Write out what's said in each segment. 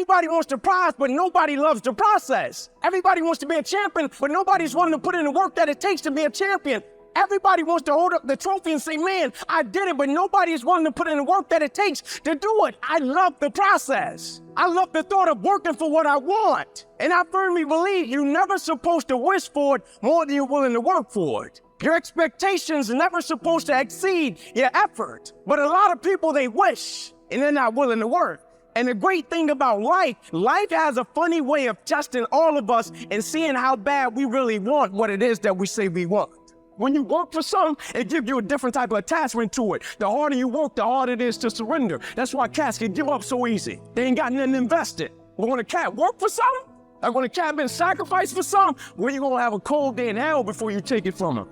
Everybody wants the prize, but nobody loves the process. Everybody wants to be a champion, but nobody's willing to put in the work that it takes to be a champion. Everybody wants to hold up the trophy and say, man, I did it, but nobody is willing to put in the work that it takes to do it. I love the process. I love the thought of working for what I want. And I firmly believe you're never supposed to wish for it more than you're willing to work for it. Your expectations are never supposed to exceed your effort. But a lot of people, they wish, and they're not willing to work. And the great thing about life has a funny way of testing all of us and seeing how bad we really want what it is that we say we want. When you work for something, it gives you a different type of attachment to it. The harder you work, the harder it is to surrender. That's why cats can give up so easy. They ain't got nothing invested. But when a cat work for something, like when a cat been sacrificed for something, well, you're gonna have a cold day in hell before you take it from him.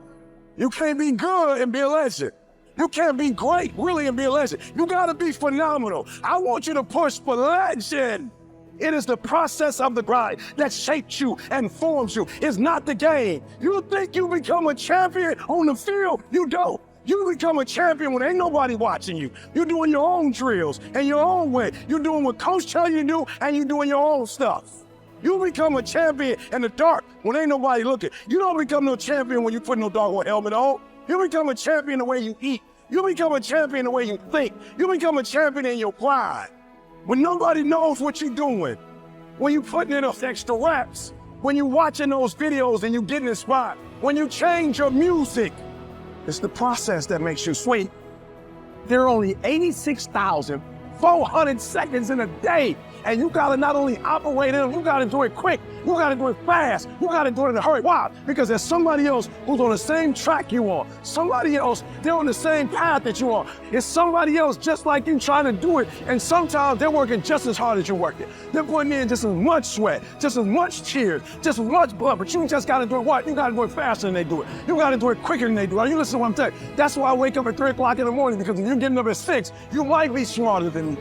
You can't be good and be a legend. You can't be great, really, and be a legend. You gotta be phenomenal. I want you to push for legend. It is the process of the grind that shapes you and forms you. It's not the game. You think you become a champion on the field? You don't. You become a champion when ain't nobody watching you. You're doing your own drills and your own way. You're doing what coach tell you to do, and you're doing your own stuff. You become a champion in the dark when ain't nobody looking. You don't become no champion when you put no doggone helmet on. You become a champion the way you eat. You become a champion the way you think. You become a champion in your pride. When nobody knows what you're doing, when you're putting in those extra reps, when you're watching those videos and you're getting inspired, when you change your music, it's the process that makes you sweet. There are only 86,400 seconds in a day, and you gotta not only operate in them, you gotta do it quick, you gotta do it fast, you gotta do it in a hurry. Why? Because there's somebody else who's on the same track you are. Somebody else, they're on the same path that you are. It's somebody else just like you trying to do it, and sometimes they're working just as hard as you're working. They're putting in just as much sweat, just as much tears, just as much blood, but you just gotta do it what? You gotta do it faster than they do it. You gotta do it quicker than they do it. You listen to what I'm saying? That's why I wake up at 3 o'clock in the morning, because if you're getting up at 6, you might be smarter than me.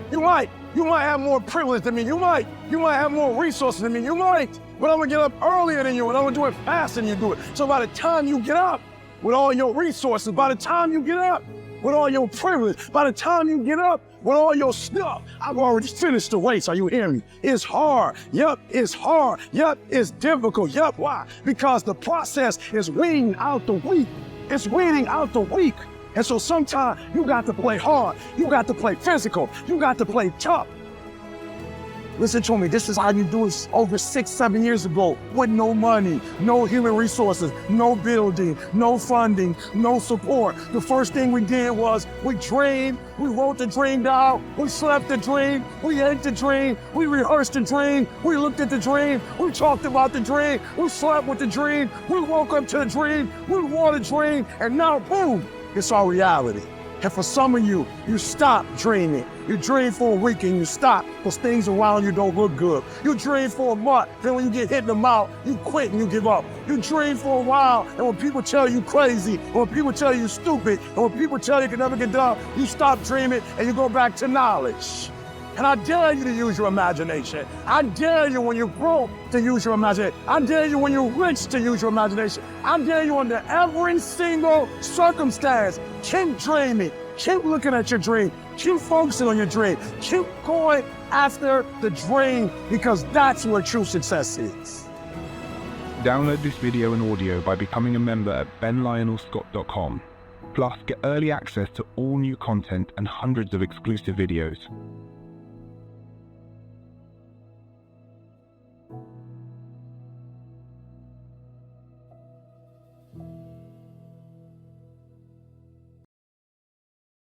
You might have more privilege than me. You might have more resources than me. You might. But I'm gonna get up earlier than you, and I'm gonna do it faster than you do it. So by the time you get up with all your resources, by the time you get up with all your privilege, by the time you get up with all your stuff, I've already finished the race. Are you hearing me? It's hard. Yup, it's hard. Yup, it's difficult. Yup, why? Because the process is weeding out the weak. It's weeding out the weak. And so sometimes you got to play hard. You got to play physical. You got to play tough. Listen to me, this is how you do it over 6-7 years ago with no money, no human resources, no building, no funding, no support. The first thing we did was we dreamed, we wrote the dream down, we slept the dream, we ate the dream, we rehearsed the dream, we looked at the dream, we talked about the dream, we slept with the dream, we woke up to the dream, we wore the dream, and now boom, it's our reality. And for some of you, you stop dreaming. You dream for a week and you stop because things around you don't look good. You dream for a month, then when you get hit in the mouth, you quit and you give up. You dream for a while, and when people tell you crazy, when people tell you stupid, and when people tell you can never get done, you stop dreaming and you go back to knowledge. And I dare you to use your imagination. I dare you when you're broke to use your imagination. I dare you when you're rich to use your imagination. I dare you under every single circumstance. Keep dreaming. Keep looking at your dream. Keep focusing on your dream. Keep going after the dream, because that's where true success is. Download this video and audio by becoming a member at benlionelscott.com. Plus, get early access to all new content and hundreds of exclusive videos.